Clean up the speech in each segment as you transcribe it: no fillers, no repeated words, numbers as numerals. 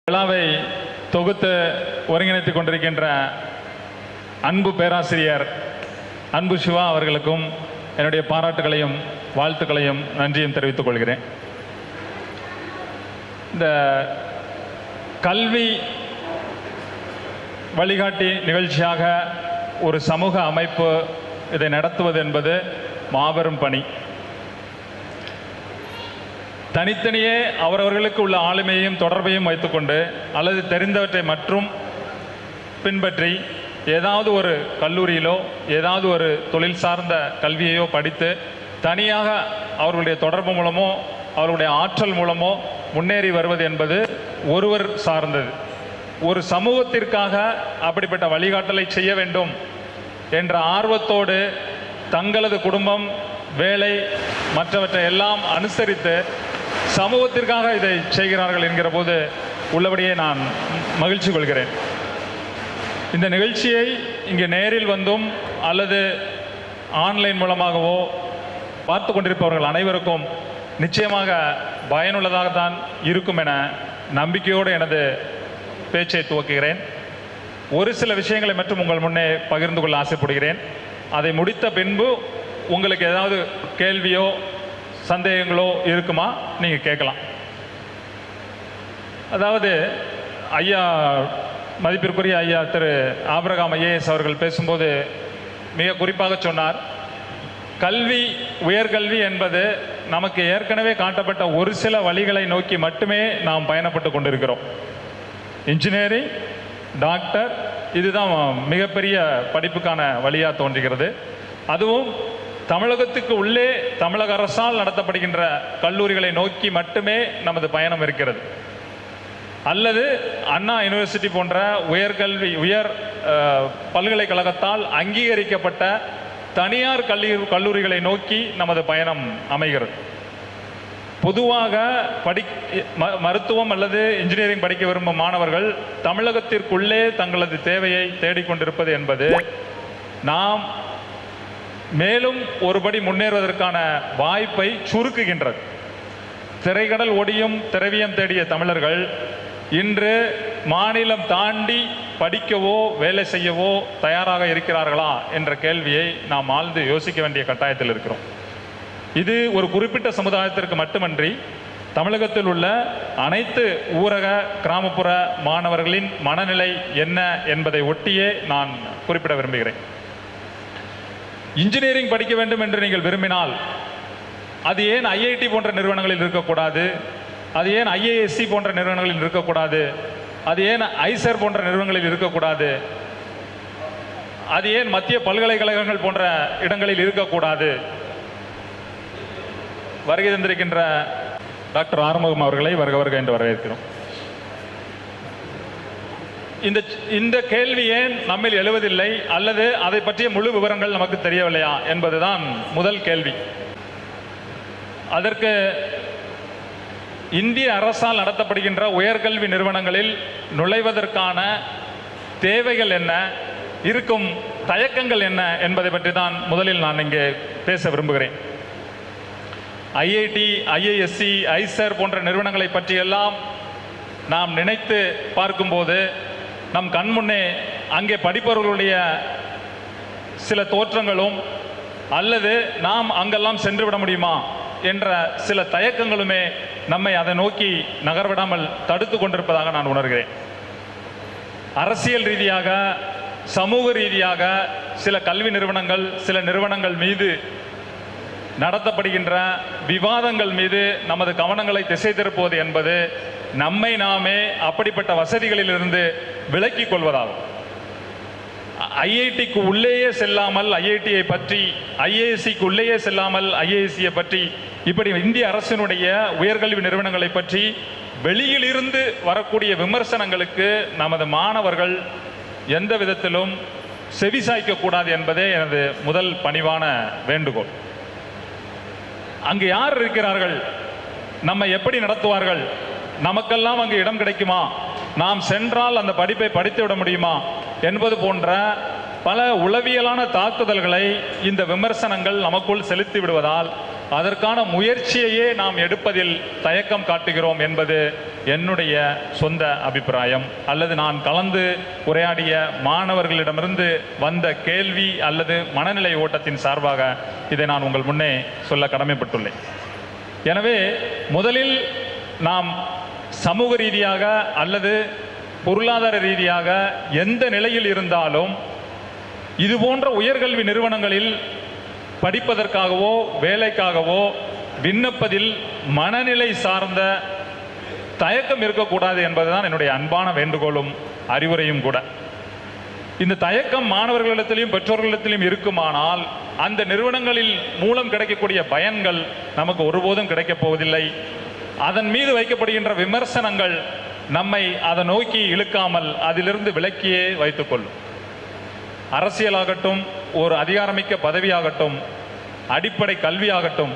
விழாவை தொகுத்து ஒருங்கிணைத்துக் கொண்டிருக்கின்ற அன்பு பேராசிரியர் அன்பு சிவா அவர்களுக்கும் என்னுடைய பாராட்டுகளையும் வாழ்த்துக்களையும் நன்றியும் தெரிவித்துக் கொள்கிறேன். இந்த கல்வி வழிகாட்டி நிகழ்ச்சியாக ஒரு சமூக அமைப்பு இதை நடத்துவது என்பது மாபெரும் பணி. தனித்தனியே அவரவர்களுக்கு உள்ள ஆளுமையையும் தொடர்பையும் வைத்துக்கொண்டு அல்லது தெரிந்தவற்றை மற்றும் பின்பற்றி ஏதாவது ஒரு கல்லூரியிலோ ஏதாவது ஒரு தொழில் சார்ந்த கல்வியையோ படித்து தனியாக அவர்களுடைய தொடர்பு மூலமோ அவர்களுடைய ஆற்றல் மூலமோ முன்னேறி வருவது என்பது ஒருவர் சார்ந்தது. ஒரு சமூகத்திற்காக அப்படிப்பட்ட வழிகாட்டலை செய்ய வேண்டும் என்ற ஆர்வத்தோடு தங்களது குடும்பம், வேலை மற்றவற்றை எல்லாம் அனுசரித்து சமூகத்திற்காக இதை செய்கிறார்கள் என்கிற போது உள்ளபடியே நான் மகிழ்ச்சி கொள்கிறேன். இந்த நிகழ்ச்சியை இங்கே நேரில் வந்தும் அல்லது ஆன்லைன் மூலமாகவோ பார்த்து கொண்டிருப்பவர்கள் அனைவருக்கும் நிச்சயமாக பயனுள்ளதாகத்தான் இருக்கும் என நம்பிக்கையோடு எனது பேச்சை துவக்குகிறேன். ஒரு சில விஷயங்களை மட்டும் உங்கள் முன்னே பகிர்ந்து கொள்ள ஆசைப்படுகிறேன். அதை முடித்த பின்பு உங்களுக்கு ஏதாவது கேள்வியோ சந்தேகங்களோ இருக்குமா, நீங்கள் கேட்கலாம். அதாவது ஐயா, மதிப்பிற்குரிய ஐயா திரு ஆபிரகாம் ஐஏஎஸ் அவர்கள் பேசும்போது மிக குறிப்பாக சொன்னார், கல்வி, உயர்கல்வி என்பது நமக்கு ஏற்கனவே காட்டப்பட்ட ஒரு சில வழிகளை நோக்கி மட்டுமே நாம் பயணப்பட்டு கொண்டிருக்கிறோம். இன்ஜினியரிங், டாக்டர், இதுதான் மிகப்பெரிய படிப்புக்கான வழியாக தோன்றுகிறது. அதுவும் தமிழகத்துக்கு உள்ளே தமிழக அரசால் நடத்தப்படுகின்ற கல்லூரிகளை நோக்கி மட்டுமே நமது பயணம் இருக்கிறது. அல்லது அண்ணா யூனிவர்சிட்டி போன்ற உயர் பல்கலைக்கழகத்தால் அங்கீகரிக்கப்பட்ட தனியார் கல்லூரிகளை நோக்கி நமது பயணம் அமைகிறது. பொதுவாக மருத்துவம் அல்லது இன்ஜினியரிங் படிக்க விரும்பும் மாணவர்கள் தமிழகத்திற்குள்ளே தங்களது தேவையை தேடிக்கொண்டிருப்பது என்பது நாம் மேலும் ஒருபடி முன்னேறுவதற்கான வாய்ப்பை சுருக்குகின்றது. திரைக்கடல் ஒடியும் திரவியம் தேடிய தமிழர்கள் இன்று மாநிலம் தாண்டி படிக்கவோ வேலை செய்யவோ தயாராக இருக்கிறார்களா என்ற கேள்வியை நாம் ஆழ்ந்து யோசிக்க வேண்டிய கட்டாயத்தில் இருக்கிறோம். இது ஒரு குறிப்பிட்ட சமுதாயத்திற்கு மட்டுமன்றி தமிழகத்தில் உள்ள அனைத்து ஊரக கிராமப்புற மாணவர்களின் மனநிலை என்ன என்பதை ஒட்டியே நான் குறிப்பிட விரும்புகிறேன். இன்ஜினியரிங் படிக்க வேண்டும் என்று நீங்கள் விரும்பினால் அது ஏன் ஐஐடி போன்ற நிறுவனங்களில் இருக்கக்கூடாது? அது ஏன் ஐஏஎஸ்சி போன்ற நிறுவனங்களில் இருக்கக்கூடாது? அது ஏன் ஐசர் போன்ற நிறுவனங்களில் இருக்கக்கூடாது? அது ஏன் மத்திய பல்கலைக்கழகங்கள் போன்ற இடங்களில் இருக்கக்கூடாது? வருகை தந்திருக்கின்ற டாக்டர் ஆறுமுகம் அவர்களை வருக என்று வரவேற்கிறோம். இந்த கேள்வி ஏன் நம்மில் எழுவதில்லை அல்லது அதை பற்றிய முழு விவரங்கள் நமக்கு தெரியவில்லையா என்பதுதான் முதல் கேள்வி. அதற்கு இந்திய அரசால் நடத்தப்படுகின்ற உயர்கல்வி நிறுவனங்களில் நுழைவதற்கான தேவைகள் என்ன, இருக்கும் தயக்கங்கள் என்ன என்பதை பற்றி தான் முதலில் நான் இங்கே பேச விரும்புகிறேன். ஐஐடி, ஐஏஎஸ்சி, ஐசர் போன்ற நிறுவனங்களை பற்றியெல்லாம் நாம் நினைத்து பார்க்கும்போது நம் கண்முன்னே அங்கே படிப்பவர்களுடைய சில தோற்றங்களும் அல்லது நாம் அங்கெல்லாம் சென்று விட முடியுமா என்ற சில தயக்கங்களுமே நம்மை அதை நோக்கி நகர்விடாமல் தடுத்து கொண்டிருப்பதாக நான் உணர்கிறேன். அரசியல் ரீதியாக, சமூக ரீதியாக சில கல்வி நிறுவனங்கள், சில நிறுவனங்கள் மீது நடத்தப்படுகின்ற விவாதங்கள் மீது நமது கவனங்களை திசை திருப்புவது என்பது நம்மை நாமே அப்படிப்பட்ட வசதிகளிலிருந்து விலக்கிக் கொள்வதாகும். ஐஐடிக்கு உள்ளேயே செல்லாமல் ஐஐடியை பற்றி, ஐஏஎஸ்சிக்கு உள்ளேயே செல்லாமல் ஐஏஎஸ்சியை பற்றி, இப்படி இந்திய அரசினுடைய உயர்கல்வி நிறுவனங்களை பற்றி வெளியிலிருந்து வரக்கூடிய விமர்சனங்களுக்கு நமது மாணவர்கள் எந்த விதத்திலும் செவிசாய்க்கக்கூடாது என்பதே எனது முதல் பணிவான வேண்டுகோள். அங்கு யார் இருக்கிறார்கள்? நம்மை எப்படி நடத்துவார்கள்? நமக்கெல்லாம் அங்கு இடம் கிடைக்குமா? நாம் சென்றால் அந்த படிப்பை படித்து விட முடியுமா என்பது போன்ற பல உளவியலான தாக்குதல்களை இந்த விமர்சனங்கள் நமக்குள் செலுத்தி விடுவதால் அதற்கான முயற்சியையே நாம் எடுப்பதில் தயக்கம் காட்டுகிறோம் என்பது என்னுடைய சொந்த அபிப்பிராயம் அல்லது நான் கலந்து உரையாடிய மாணவர்களிடமிருந்து வந்த கேள்வி அல்லது மனநிலை ஓட்டத்தின் சார்பாக இதை நான் உங்கள் முன்னே சொல்ல கடமைப்பட்டுள்ளேன். எனவே முதலில் நாம் சமூக ரீதியாக அல்லது பொருளாதார ரீதியாக எந்த நிலையில் இருந்தாலும் இது போன்ற உயர்கல்வி நிறுவனங்களில் படிப்பதற்காகவோ வேலைக்காகவோ விண்ணப்பதில் மனநிலை சார்ந்த தயக்கம் இருக்கக்கூடாது என்பதுதான் என்னுடைய அன்பான வேண்டுகோளும் அறிவுரையும் கூட. இந்த தயக்கம் மாணவர்களிடத்திலும் பெற்றோர்களிடத்திலும் இருக்குமானால் அந்த நிறுவனங்களில் மூலம் கிடைக்கக்கூடிய பயன்கள் நமக்கு ஒருபோதும் கிடைக்கப் போவதில்லை. அதன் மீது வைக்கப்படுகின்ற விமர்சனங்கள் நம்மை அதை நோக்கி இழுக்காமல் அதிலிருந்து விலக்கியே வைத்துக்கொள்ளும். அரசியலாகட்டும், ஒரு அதிகாரமிக்க பதவியாகட்டும், அடிப்படை கல்வியாகட்டும்,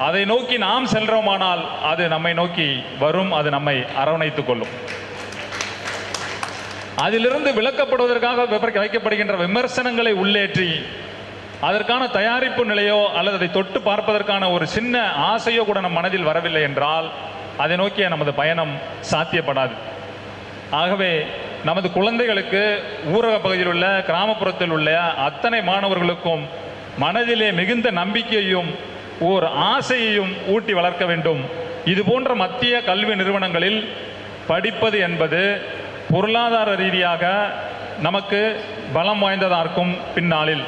அதை நோக்கி நாம் செல்றோமானால் அது நம்மை நோக்கி வரும், அது நம்மை அரவணைத்துக் கொள்ளும். அதிலிருந்து விலக்கப்படுவதற்காக வைக்கப்படுகின்ற விமர்சனங்களை உள்ளேற்றி அதற்கான தயாரிப்பு நிலையோ அல்லது அதை தொட்டு பார்ப்பதற்கான ஒரு சின்ன ஆசையோ கூட நம் மனதில் வரவில்லை என்றால் அதை நோக்கிய நமது பயணம் சாத்தியப்படாது. ஆகவே நமது குழந்தைகளுக்கு ஊரக பகுதியில் உள்ள, கிராமப்புறத்தில் உள்ள அத்தனை மாணவர்களுக்கும் மனதிலே மிகுந்த நம்பிக்கையையும் ஓர் ஆசையையும் ஊட்டி வளர்க்க வேண்டும். இது போன்ற மத்திய கல்வி நிறுவனங்களில் படிப்பது என்பது பொருளாதார ரீதியாக நமக்கு பலம் வாய்ந்ததாக இருக்கும், பின்னாளில்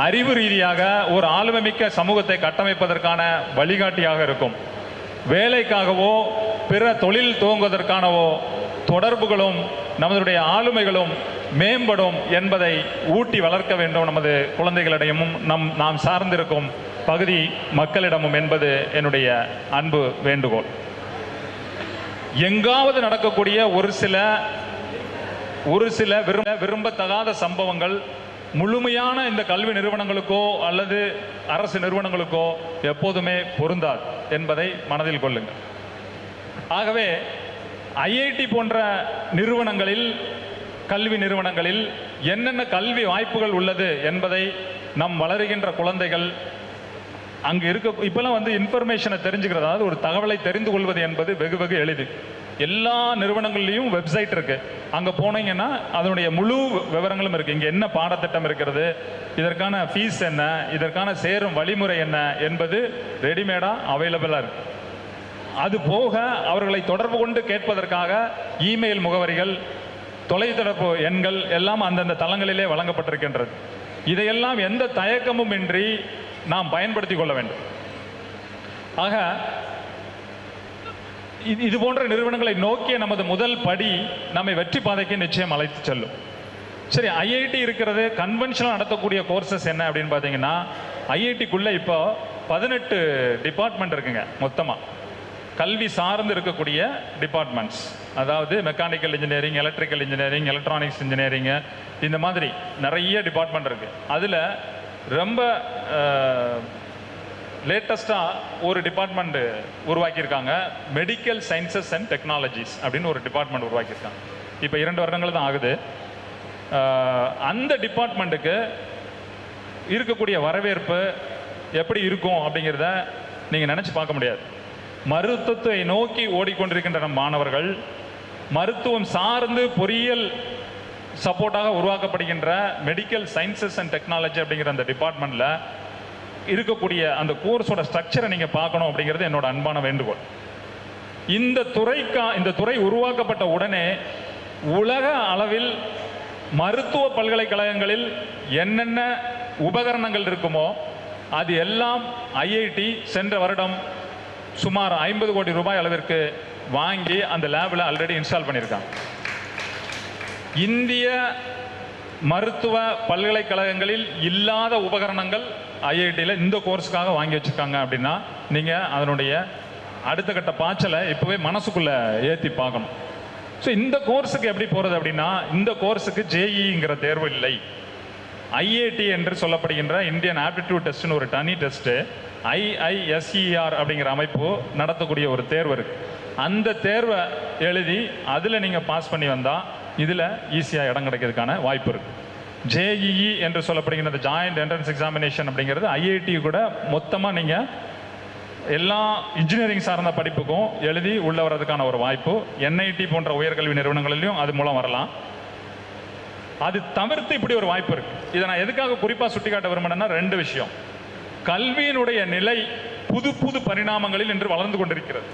அறிவு ரீதியாக ஒரு ஆளுமைமிக்க சமூகத்தை கட்டமைப்பதற்கான வழிகாட்டியாக இருக்கும். வேலைக்காகவோ பிற தொழில் துவங்குவதற்கானவோ தொடர்புகளும் நம்மளுடைய ஆளுமைகளும் மேம்படும் என்பதை ஊட்டி வளர்க்க வேண்டும் நமது குழந்தைகளிடமும் நாம் சார்ந்திருக்கும் பகுதி மக்களிடமும் என்பது என்னுடைய அன்பு வேண்டுகோள். எங்காவது நடக்கக்கூடிய ஒரு சில விரும்பத்தகாத சம்பவங்கள் முழுமையான இந்த கல்வி நிறுவனங்களுக்கோ அல்லது அரசு நிறுவனங்களுக்கோ எப்போதுமே பொருந்தாது என்பதை மனதில் கொள்ளுங்கள். ஆகவே ஐஐடி போன்ற நிறுவனங்களில், கல்வி நிறுவனங்களில் என்னென்ன கல்வி வாய்ப்புகள் உள்ளது என்பதை நம் வளருகின்ற குழந்தைகள் அங்கு இருக்க இப்பெல்லாம் இன்ஃபர்மேஷனை தெரிஞ்சுக்கிறது, அதாவது ஒரு தகவலை தெரிந்து கொள்வது என்பது வெகு வெகு எளிது. எல்லா நிறுவனங்கள்லையும் வெப்சைட் இருக்கு, அங்கே போனீங்கன்னா அதனுடைய முழு விவரங்களும் இருக்கு. இங்கே என்ன பாடத்திட்டம் இருக்கிறது, இதற்கான ஃபீஸ் என்ன, இதற்கான சேரும் வழிமுறை என்ன என்பது ரெடிமேடாக அவைலபிளாக இருக்கு. அது போக அவர்களை தொடர்பு கொண்டு கேட்பதற்காக இமெயில் முகவரிகள், தொலைத்தொடர்பு எண்கள் எல்லாம் அந்தந்த தளங்களிலே வழங்கப்பட்டிருக்கின்றது. இதையெல்லாம் எந்த தயக்கமும் இன்றி நாம் பயன்படுத்தி கொள்ள வேண்டும். ஆக இது போன்ற நிறுவனங்களை நோக்கிய நமது முதல் படி நம்மை வெற்றி பாதைக்கு நிச்சயம் அழைத்து செல்லும். சரி, ஐஐடி இருக்கிறது, கன்வென்ஷனல் நடத்தக்கூடிய கோர்சஸ் என்ன அப்படின்னு பார்த்தீங்கன்னா, ஐஐடிக்குள்ளே இப்போ 18 டிபார்ட்மெண்ட் இருக்குங்க. மொத்தமாக கல்வி சார்ந்து இருக்கக்கூடிய டிபார்ட்மெண்ட்ஸ், அதாவது mechanical engineering, electrical engineering, electronics engineering, இந்த மாதிரி நிறைய டிபார்ட்மெண்ட் இருக்குது. அதில் ரொம்ப லேட்டஸ்டாக ஒரு டிபார்ட்மெண்ட் உருவாக்கியிருக்காங்க, மெடிக்கல் சயின்சஸ் அண்ட் டெக்னாலஜிஸ் அப்படின்னு ஒரு டிபார்ட்மெண்ட் உருவாக்கியிருக்காங்க. இப்போ 2 வருடங்கள் தான் ஆகுது. அந்த டிபார்ட்மெண்ட்டுக்கு இருக்கக்கூடிய வரவேற்பு எப்படி இருக்கும் அப்படிங்கிறத நீங்கள் நினச்சி பார்க்க முடியாது. மருத்துவத்தை நோக்கி ஓடிக்கொண்டிருக்கின்ற நம் மாணவர்கள், மருத்துவம் சார்ந்து பொறியியல் சப்போர்ட்டாக உருவாக்கப்படுகின்ற மெடிக்கல் சயின்சஸ் அண்ட் டெக்னாலஜி அப்படிங்கிற அந்த டிபார்ட்மெண்ட்டில் இருக்கக்கூடிய அந்த கோர்ஸோட ஸ்ட்ரக்சரை நீங்கள் பார்க்கணும் அப்படிங்கிறது என்னோட அன்பான வேண்டுகோள். இந்த துறை உருவாக்கப்பட்ட உடனே உலக அளவில் மருத்துவ பல்கலைக்கழகங்களில் என்னென்ன உபகரணங்கள் இருக்குமோ அது எல்லாம் ஐஐடி சென்ற வருடம் சுமார் 50 கோடி ரூபாய் அளவிற்கு வாங்கி அந்த லேபில் ஆல்ரெடி இன்ஸ்டால் பண்ணியிருக்காங்க. இந்திய மருத்துவ பல்கலைக்கழகங்களில் இல்லாத உபகரணங்கள் ஐஐடியில் இந்த கோர்ஸுக்காக வாங்கி வச்சுருக்காங்க அப்படின்னா நீங்கள் அதனுடைய அடுத்த கட்ட பாய்ச்சலை இப்போவே மனசுக்குள்ளே ஏற்றி பார்க்கணும். ஸோ இந்த கோர்ஸுக்கு எப்படி போகிறது அப்படின்னா, இந்த கோர்ஸுக்கு ஜேஇங்கிற தேர்வு இல்லை. ஐஏடி என்று சொல்லப்படுகின்ற இந்தியன் ஆப்டிடியூட் டெஸ்ட்னு ஒரு தனி டெஸ்ட்டு, IISER அப்படிங்கிற அமைப்பு நடத்தக்கூடிய ஒரு தேர்வு இருக்குது. அந்த தேர்வை எழுதி அதில் நீங்கள் பாஸ் பண்ணி வந்தால் இதில் ஈஸியாக இடம் கிடைக்கிறதுக்கான வாய்ப்பு இருக்குது. ஜேஇஇ என்று சொல்லப்படுகின்ற ஜாயிண்ட் என்ட்ரன்ஸ் எக்ஸாமினேஷன் அப்படிங்கிறது ஐஐடி கூட மொத்தமாக நீங்கள் எல்லா இன்ஜினியரிங் சார்ந்த படிப்புக்கும் எழுதி உள்ள வர்றதுக்கான ஒரு வாய்ப்பு NIT போன்ற உயர்கல்வி நிறுவனங்களிலும் அது மூலம் வரலாம். அது தவிர்த்து இப்படி ஒரு வாய்ப்பு இருக்கு. இதை நான் எதுக்காக குறிப்பாக சுட்டிக்காட்ட விரும்பினேன்னா 2 விஷயம். கல்வியினுடைய நிலை புது புது பரிணாமங்களில் இன்று வளர்ந்து கொண்டிருக்கிறது.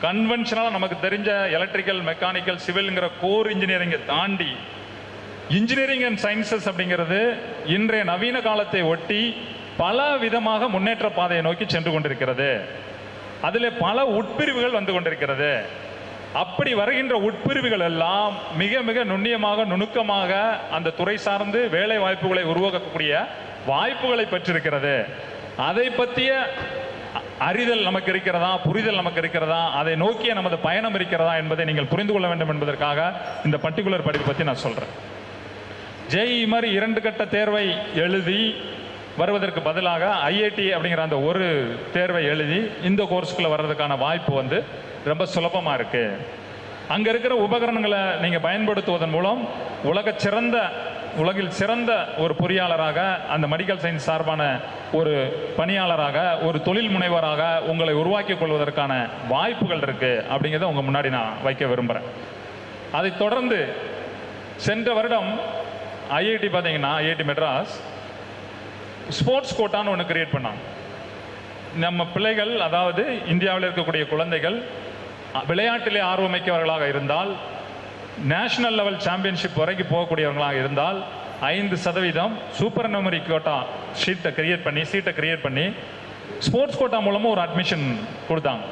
கன்வென்ஷனலாக நமக்கு தெரிஞ்ச எலக்ட்ரிக்கல், மெக்கானிக்கல், சிவில்ங்கிற கோர் இன்ஜினியரிங்கை தாண்டி இன்ஜினியரிங் அண்ட் சயின்சஸ் அப்படிங்கிறது இன்றைய நவீன காலத்தை ஒட்டி பல விதமாக முன்னேற்ற பாதையை நோக்கி சென்று கொண்டிருக்கிறது. அதில் பல உட்பிரிவுகள் வந்து கொண்டிருக்கிறது. அப்படி வருகின்ற உட்பிரிவுகள் எல்லாம் மிக மிக நுண்ணியமாக, நுணுக்கமாக அந்த துறை சார்ந்து வேலை வாய்ப்புகளை உருவாக்கக்கூடிய வாய்ப்புகளை பெற்றிருக்கிறது. அதை பற்றிய அறிதல் நமக்கு இருக்கிறதா, புரிதல் நமக்கு இருக்கிறதா, அதை நோக்கிய நமது பயணம் இருக்கிறதா என்பதை நீங்கள் புரிந்து கொள்ள வேண்டும் என்பதற்காக இந்த பர்டிகுலர் படிப்பு பற்றி நான் சொல்கிறேன். JEE மாதிரி 2 கட்ட தேர்வை எழுதி வருவதற்கு பதிலாக IIT அப்படிங்கிற அந்த ஒரு தேர்வை எழுதி இந்த கோர்ஸுக்குள்ளே வர்றதுக்கான வாய்ப்பு வந்து ரொம்ப சுலபமாக இருக்குது. அங்கே இருக்கிற உபகரணங்களை நீங்கள் பயன்படுத்துவதன் மூலம் உலகில் சிறந்த ஒரு பொறியாளராக, அந்த மெடிக்கல் சயின்ஸ் சார்பான ஒரு பணியாளராக, ஒரு தொழில் முனைவராக உங்களை உருவாக்கிக் கொள்வதற்கான வாய்ப்புகள் இருக்குது அப்படிங்கிறத உங்கள் முன்னாடி நான் வைக்க விரும்புகிறேன். அதைத் தொடர்ந்து சென்ற வருடம் IIT பார்த்தீங்கன்னா, IIT மெட்ராஸ் ஸ்போர்ட்ஸ் கோட்டான்னு ஒன்று கிரியேட் பண்ணாங்க. நம்ம பிள்ளைகள், அதாவது இந்தியாவில் இருக்கக்கூடிய குழந்தைகள் விளையாட்டிலே ஆர்வமிக்கவர்களாக இருந்தால், நேஷனல் லெவல் சாம்பியன்ஷிப் வரைக்கும் போகக்கூடியவர்களாக இருந்தால் 5% சூப்பர் நுமரி கோட்டா சீட்டை கிரியேட் பண்ணி ஸ்போர்ட்ஸ் கோட்டா மூலமாக ஒரு அட்மிஷன் கொடுத்தாங்க.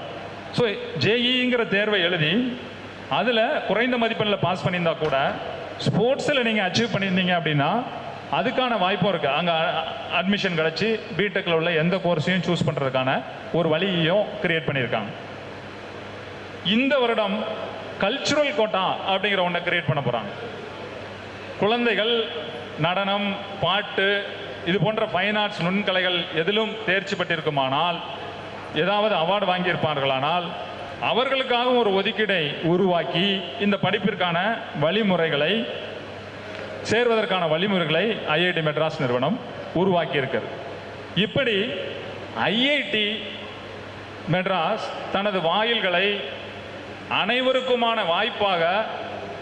ஸோ JEEங்கிற தேர்வை எழுதி அதில் குறைந்த மதிப்பெண்ணில் பாஸ் பண்ணியிருந்தா கூட ஸ்போர்ட்ஸில் நீங்கள் அச்சீவ் பண்ணியிருந்தீங்க அப்படின்னா அதுக்கான வாய்ப்பும் இருக்குது. அங்கே அட்மிஷன் கிடச்சி பிடெக்கில் உள்ள எந்த கோர்ஸையும் சூஸ் பண்ணுறதுக்கான ஒரு வழியையும் கிரியேட் பண்ணியிருக்காங்க. இந்த வருடம் கல்ச்சுரல் கோட்டா அப்படிங்கிற ஒன்றை கிரியேட் பண்ண போகிறாங்க. குழந்தைகள் நடனம், பாட்டு, இது போன்ற ஃபைன் ஆர்ட்ஸ் நுண்கலைகள் எதிலும் தேர்ச்சி பெற்றிருக்குமானால், ஏதாவது அவார்டு வாங்கியிருப்பார்களானால் அவர்களுக்காக ஒரு ஒதுக்கீடை உருவாக்கி இந்த படிப்பிற்கான வழிமுறைகளை, சேர்வதற்கான வழிமுறைகளை IIT மெட்ராஸ் நிறுவனம் உருவாக்கி இருக்கிறது. இப்படி IIT மெட்ராஸ் தனது வாயில்களை அனைவருக்குமான வாய்ப்பாக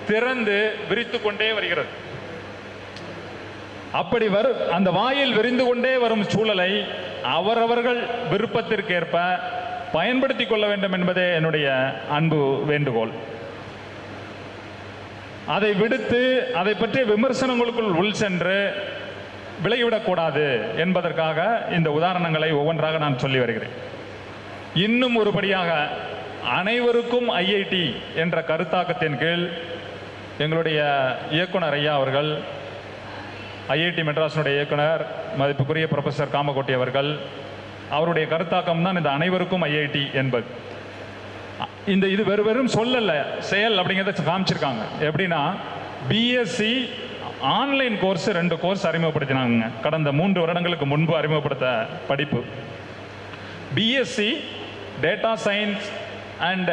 திறந்து விரித்து கொண்டே வருகிறது. அப்படி அந்த வாயில் விரிந்து கொண்டே வரும் சூழலை அவரவர்கள் விருப்பத்திற்கேற்ப பயன்படுத்திக் கொள்ள வேண்டும் என்பதே என்னுடைய அன்பு வேண்டுகோள். அதை விடுத்து அதை பற்றிய விமர்சனங்களுக்குள் உள் சென்று விலகிவிடக்கூடாது என்பதற்காக இந்த உதாரணங்களை ஒவ்வொன்றாக நான் சொல்லி வருகிறேன். இன்னும் ஒருபடியாக அனைவருக்கும் IIT என்ற கருத்தாக்கத்தின் கீழ் எங்களுடைய இயக்குனர் ஐயா அவர்கள், IIT மெட்ராஸினுடைய இயக்குனர் மதிப்புக்குரிய ப்ரொஃபஸர் காமகோட்டி அவர்கள், அவருடைய கருத்தாக்கம் தான் இந்த அனைவருக்கும் IIT என்பது. இது வெறும் சொல்லல, செயல் அப்படிங்கிறத காமிச்சிருக்காங்க. எப்படின்னா, BSc ஆன்லைன் கோர்ஸ் 2 கோர்ஸ் அறிமுகப்படுத்தினாங்க கடந்த 3 வருடங்களுக்கு முன்பு அறிமுகப்படுத்த படிப்பு. BSc data science and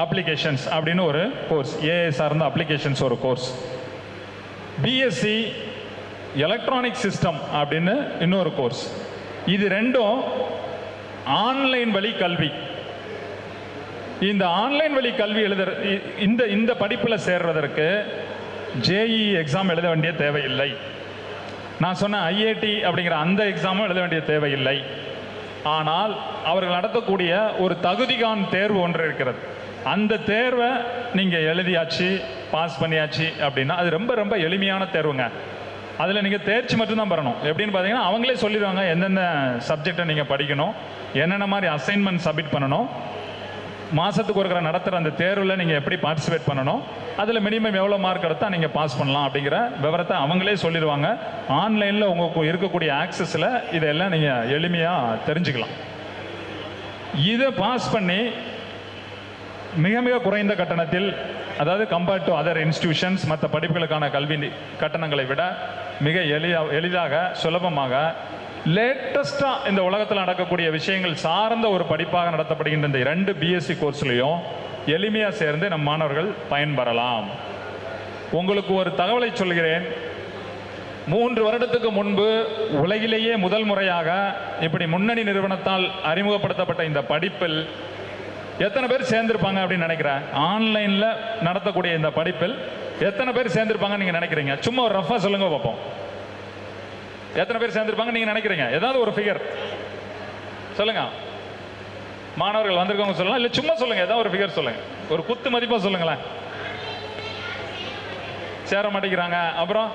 applications அப்படின்னு ஒரு கோர்ஸ், AI சார்ந்த அப்ளிகேஷன்ஸ் ஒரு கோர்ஸ். BSc எலக்ட்ரானிக் சிஸ்டம் அப்படின்னு இன்னொரு கோர்ஸ். இது 2ம் ஆன்லைன் வழி கல்வி. இந்த ஆன்லைன் வழி கல்வி இந்த படிப்பில் சேர்வதற்கு JEE எக்ஸாம் எழுத வேண்டிய தேவையில்லை. நான் சொன்ன IIT அப்படிங்கிற அந்த எக்ஸாமும் எழுத வேண்டிய தேவையில்லை. ஆனால் அவர்கள் நடத்தக்கூடிய ஒரு தகுதிகான் தேர்வு ஒன்று இருக்கிறது. அந்த தேர்வை நீங்கள் எழுதியாச்சு, பாஸ் பண்ணியாச்சு அப்படின்னா அது ரொம்ப ரொம்ப எளிமையான தேர்வுங்க. அதில் நீங்கள் தேர்ச்சி மட்டும்தான் பெறணும். எப்படின்னு பார்த்தீங்கன்னா, அவங்களே சொல்லிடுவாங்க எந்தெந்த சப்ஜெக்டை நீங்கள் படிக்கணும், என்னென்ன மாதிரி அசைன்மெண்ட் சப்மிட் பண்ணணும், மாதத்துக்கு ஒரு நடத்துகிற அந்த தேர்வில் நீங்கள் எப்படி பார்ட்டிசிபேட் பண்ணணும், அதில் மினிமம் எவ்வளோ மார்க் எடுத்தால் நீங்கள் பாஸ் பண்ணலாம் அப்படிங்கிற விவரத்தை அவங்களே சொல்லிடுவாங்க. ஆன்லைனில் உங்களுக்கு இருக்கக்கூடிய ஆக்சஸில் இதெல்லாம் நீங்கள் எளிமையாக தெரிஞ்சுக்கலாம். இதை பாஸ் பண்ணி மிக மிக குறைந்த கட்டணத்தில், அதாவது கம்பேர்ட் டு அதர் இன்ஸ்டிடியூஷன்ஸ், மற்ற படிப்புகளுக்கான கல்வி கட்டணங்களை விட மிக எளிதாக சுலபமாக லேட்டஸ்டாக இந்த உலகத்தில் நடக்கக்கூடிய விஷயங்கள் சார்ந்த ஒரு படிப்பாக நடத்தப்படுகின்ற இந்த 2 BSc கோர்ஸ்லையும் எளிமையாக சேர்ந்து நம் மாணவர்கள் பயன்பெறலாம். உங்களுக்கு ஒரு தகவலை சொல்கிறேன். 3 வருடத்துக்கு முன்பு உலகிலேயே முதல் முறையாக இப்படி முன்னணி நிறுவனத்தால் அறிமுகப்படுத்தப்பட்ட இந்த படிப்பில் எத்தனை பேர் சேர்ந்திருப்பாங்க அப்படின்னு நினைக்கிறேன்? ஆன்லைன்ல நடத்தக்கூடிய இந்த படிப்பில் எத்தனை பேர் சேர்ந்திருப்பாங்க நீங்க நினைக்கிறீங்க? சும்மா ஒரு ரஃபா சொல்லுங்க பார்ப்போம். எத்தனை பேர் சேர்ந்திருப்பாங்க நீங்க நினைக்கிறீங்க? ஏதாவது ஒரு ஃபிகர் சொல்லுங்க. மாணவர்கள் வந்திருக்கவங்க சொல்லலாம், இல்ல சும்மா சொல்லுங்க, ஏதாவது ஒரு ஃபிகர் சொல்லுங்க, ஒரு குத்து மதிப்பா சொல்லுங்களேன். சேர மாட்டேங்கிறாங்க. அப்புறம்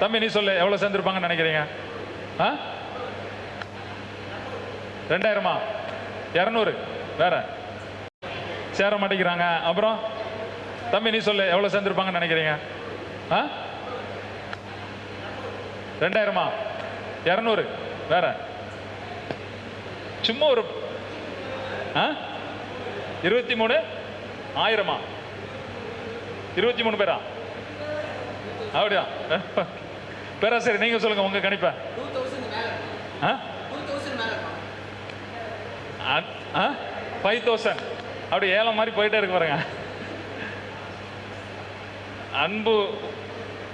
தம்பி நீ சொல்லு, எவ்வளவு சேர்ந்திருப்பாங்கன்னு நினைக்கிறீங்க? 2000? 200? வேற சேர மாட்டேங்கிறாங்க. அப்புறம் தம்பி நீ சொல்லு, எவ்வளவு சேர்ந்திருப்பாங்கன்னு நினைக்கிறீங்க? 2000? 200? வேற சும்மா ஒரு 23? 1000? 23 பேரா? அப்படியா? பேராசிரியர் நீங்க சொல்லுங்க உங்க கணிப்ப. 5000? அப்படி ஏலம் மாதிரி போயிட்டே இருக்கு பாருங்க. அன்பு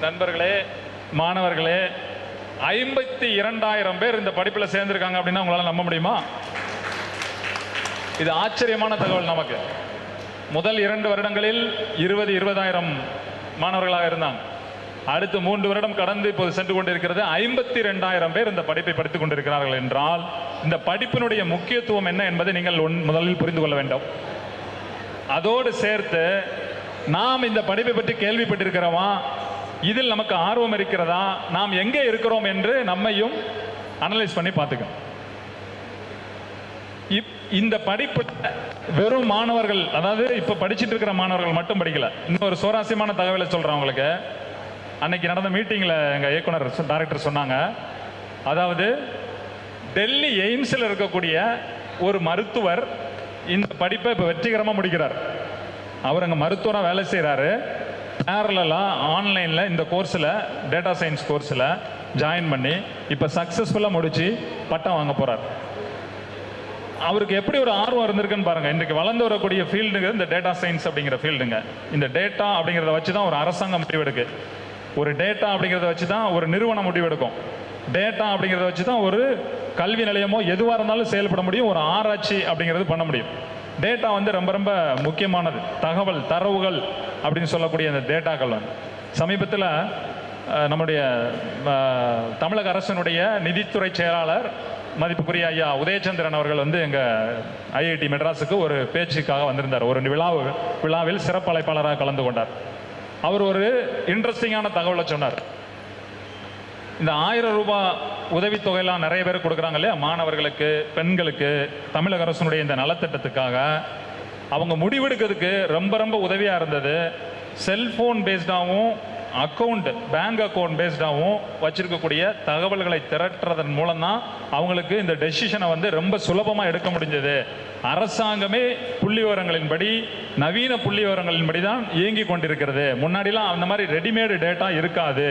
நண்பர்களே, மாணவர்களே, 52,000 பேர் இந்த படிப்பில் சேர்ந்திருக்காங்க அப்படின்னா உங்களால நம்ப முடியுமா? இது ஆச்சரியமான தகவல் நமக்கு. முதல் 2 வருடங்களில் 20,000 மாணவர்களாக இருந்தாங்க. அடுத்து 3 வருடம் கடந்து இப்போது சென்று கொண்டிருக்கிறது 52,000 பேர் இந்த படிப்பை படித்துக் கொண்டிருக்கிறார்கள் என்றால் இந்த படிப்பினுடைய முக்கியத்துவம் என்ன என்பதை நீங்கள் முதலில் புரிந்து கொள்ள வேண்டும். அதோடு சேர்த்து நாம் இந்த படிப்பை பற்றி கேள்விப்பட்டிருக்கிறோமா, இதில் நமக்கு ஆர்வம் இருக்கிறதா, நாம் எங்கே இருக்கிறோம் என்று நம்மையும் அனலைஸ் பண்ணி பார்த்துக்கணும். இந்த படிப்பு வெறும் மாணவர்கள், அதாவது இப்ப படிச்சுட்டு இருக்கிற மாணவர்கள் மட்டும் படிக்கல. இன்னொரு சுவாரஸ்யமான தகவலை சொல்றேன் உங்களுக்கு. அன்னைக்கு நடந்த மீட்டிங்ல எங்க இயக்குனர் டைரக்டர் சொன்னாங்க, அதாவது டெல்லி எய்ம்ஸ்ல இருக்கக்கூடிய ஒரு மருத்துவர் இந்த படிப்பை இப்ப வெற்றிகரமா முடிக்கிறார். அவர் அங்க மருத்துவரா வேலை செய்யறாரு. பேரலா ஆன்லைன்ல இந்த கோர்ஸ்ல, டேட்டா சயின்ஸ் கோர்ஸ்ல ஜாயின் பண்ணி இப்ப சக்சஸ்ஃபுல்லா முடிச்சு பட்டம் வாங்க போறார். அவருக்கு எப்படி ஒரு ஆர்வம் இருந்திருக்குன்னு பாருங்க. இன்றைக்கு வளர்ந்து வரக்கூடிய ஃபீல்டுங்க இந்த டேட்டா சயின்ஸ் அப்படிங்கிற ஃபீல்டுங்க. இந்த டேட்டா அப்படிங்கிறத வச்சு தான் ஒரு அரசாங்கம் முடிவெடுக்கு. ஒரு டேட்டா அப்படிங்கிறத வச்சு தான் ஒரு நிறுவனம் முடிவெடுக்கும். டேட்டா அப்படிங்கிறத வச்சு தான் ஒரு கல்வி நிலையமோ எதுவாக இருந்தாலும் செயல்பட முடியும். ஒரு ஆராய்ச்சி அப்படிங்கிறது பண்ண முடியும். டேட்டா வந்து ரொம்ப ரொம்ப முக்கியமானது. தகவல், தரவுகள் அப்படின்னு சொல்லக்கூடிய அந்த டேட்டாக்கள் வந்து சமீபத்தில் நம்முடைய தமிழக அரசினுடைய நிதித்துறை செயலாளர் மதிப்புக்குரிய ஐயா உதயச்சந்திரன் அவர்கள் வந்து எங்கள் ஐஐடி மெட்ராஸுக்கு ஒரு பேச்சுக்காக வந்திருந்தார். ஒரு விழாவில் சிறப்பு அழைப்பாளராக கலந்து கொண்டார். அவர் ஒரு இன்ட்ரெஸ்டிங்கான தகவலை சொன்னார். இந்த 1000 ரூபாய் உதவித்தொகையெல்லாம் நிறைய பேர் கொடுக்குறாங்க இல்லையா, மாணவர்களுக்கு, பெண்களுக்கு, தமிழக அரசினுடைய இந்த நலத்திட்டத்துக்காக அவங்க முடிவெடுக்கிறதுக்கு ரொம்ப ரொம்ப உதவியாக இருந்தது. செல்ஃபோன் பேஸ்டாகவும் பேங்க் அக்கௌண்ட் பேஸ்டாகவும் வச்சிருக்கக்கூடிய தகவல்களை திரட்டுறதன் மூலம் தான் அவங்களுக்கு இந்த டெசிஷனை வந்து ரொம்ப சுலபமாக எடுக்க முடிஞ்சது. அரசாங்கமே புள்ளி விவரங்களின்படி, நவீன புள்ளி விவரங்களின்படி தான் இயங்கி கொண்டிருக்கிறது. முன்னாடிலாம் அந்த மாதிரி ரெடிமேடு டேட்டா இருக்காது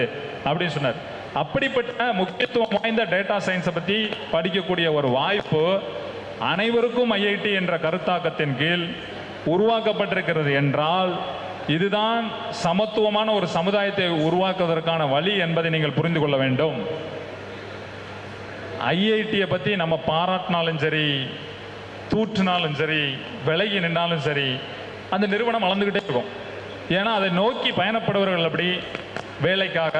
அப்படின்னு சொன்னார். அப்படிப்பட்ட முக்கியத்துவம் வாய்ந்த டேட்டா சயின்ஸை பற்றி படிக்கக்கூடிய ஒரு வாய்ப்பு அனைவருக்கும் ஐஐடி என்ற கருத்தாக்கத்தின் கீழ் உருவாக்கப்பட்டிருக்கிறது என்றால் இதுதான் சமத்துவமான ஒரு சமுதாயத்தை உருவாக்குவதற்கான வழி என்பதை நீங்கள் புரிந்து கொள்ள வேண்டும். ஐஐடியை பற்றி நம்ம பாராட்டினாலும் சரி, தூற்றினாலும் சரி, விலகி நின்றாலும் சரி, அந்த நிறுவனம் வளர்ந்துக்கிட்டே இருக்கும். ஏன்னா அதை நோக்கி பயணப்படுபவர்கள் அப்படி வேலைக்காக,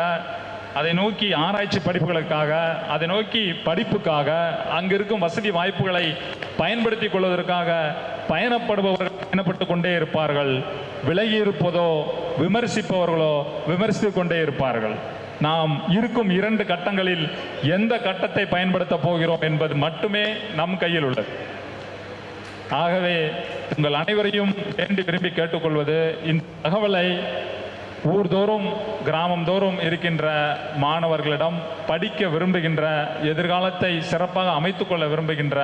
அதை நோக்கி ஆராய்ச்சி படிப்புகளுக்காக, அதை நோக்கி படிப்புக்காக, அங்கு இருக்கும் வசதி வாய்ப்புகளை பயன்படுத்தி கொள்வதற்காக பயணப்படுபவர்கள் பயணப்பட்டு கொண்டே இருப்பார்கள். விலகி இருப்பதோ விமர்சிப்பவர்களோ விமர்சித்து கொண்டே இருப்பார்கள். நாம் இருக்கும் 2 கட்டங்களில் எந்த கட்டத்தை பயன்படுத்த போகிறோம் என்பது மட்டுமே நம் கையில் உள்ளது. ஆகவே உங்கள் அனைவரையும் வேண்டி விரும்பி கேட்டுக்கொள்வது, இந்த தகவலை ஊர்தோறும் கிராமம் தோறும் இருக்கின்ற மாணவர்களிடம், படிக்க விரும்புகின்ற, எதிர்காலத்தை சிறப்பாக அமைத்துக்கொள்ள விரும்புகின்ற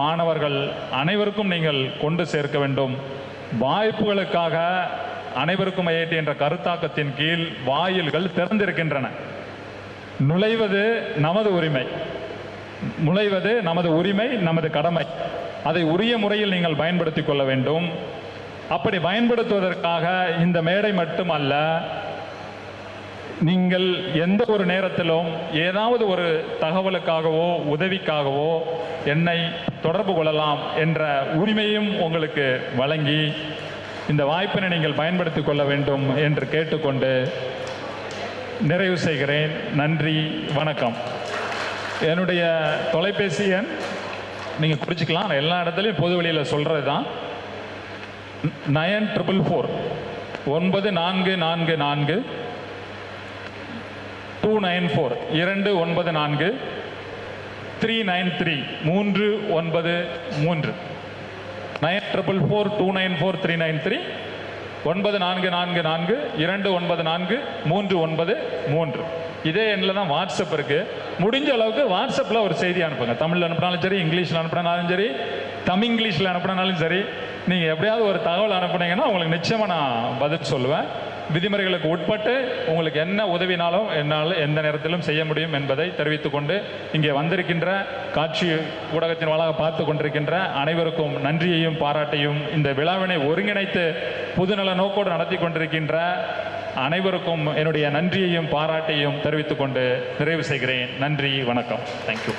மாணவர்கள் அனைவருக்கும் நீங்கள் கொண்டு சேர்க்க வேண்டும். வாய்ப்புகளுக்காக அனைவருக்கும் ஐஐடி என்ற கருத்தாக்கத்தின் கீழ் வாயில்கள் திறந்திருக்கின்றன. நுழைவது நமது உரிமை, நுழைவது நமது உரிமை, நமது கடமை. அதை உரிய முறையில் நீங்கள் பயன்படுத்திக் கொள்ள வேண்டும். அப்படி பயன்படுத்துவதற்காக இந்த மேடை மட்டுமல்ல, நீங்கள் எந்த ஒரு நேரத்திலும் ஏதாவது ஒரு தகவலுக்காகவோ உதவிக்காகவோ என்னை தொடர்பு கொள்ளலாம் என்ற உரிமையும் உங்களுக்கு வழங்கி இந்த வாய்ப்பினை நீங்கள் பயன்படுத்திக் கொள்ள வேண்டும் என்று கேட்டுக்கொண்டு நிறைவு செய்கிறேன். நன்றி, வணக்கம். என்னுடைய தொலைபேசி எண் நீங்கள் குறிச்சிக்கலாம். நான் எல்லா இடத்துலையும் பொது வழியில் சொல்கிறது தான். 9444 294 294 393 393 9444 294 393 9444 294 393. இதே எண்ணில் தான் வாட்ஸ்அப் இருக்கு. முடிஞ்ச அளவுக்கு வாட்ஸ்அப்பில் ஒரு செய்தி அனுப்புங்க. தமிழில் அனுப்பினாலும் சரி, இங்கிலீஷில் அனுப்பினாலும் சரி, இங்கிலீஷில் அனுப்பினாலும் சரி, நீங்கள் எப்படியாவது ஒரு தகவல் அனுப்புனீங்கன்னா உங்களுக்கு நிச்சயமாக நான் பதில் சொல்லுவேன். விதிமுறைகளுக்கு உட்பட்டு உங்களுக்கு என்ன உதவினாலும் என்னால் எந்த நேரத்திலும் செய்ய முடியும் என்பதை தெரிவித்துக் கொண்டு இங்கே வந்திருக்கின்ற காட்சி ஊடகத்தின் வாயிலாக பார்த்து கொண்டிருக்கின்ற அனைவருக்கும் நன்றியையும் பாராட்டையும், இந்த விழாவினை ஒருங்கிணைத்து பொதுநல நோக்கோடு நடத்தி கொண்டிருக்கின்ற அனைவருக்கும் என்னுடைய நன்றியையும் பாராட்டையும் தெரிவித்துக் கொண்டு நிறைவு செய்கிறேன். நன்றி, வணக்கம். தேங்க்யூ.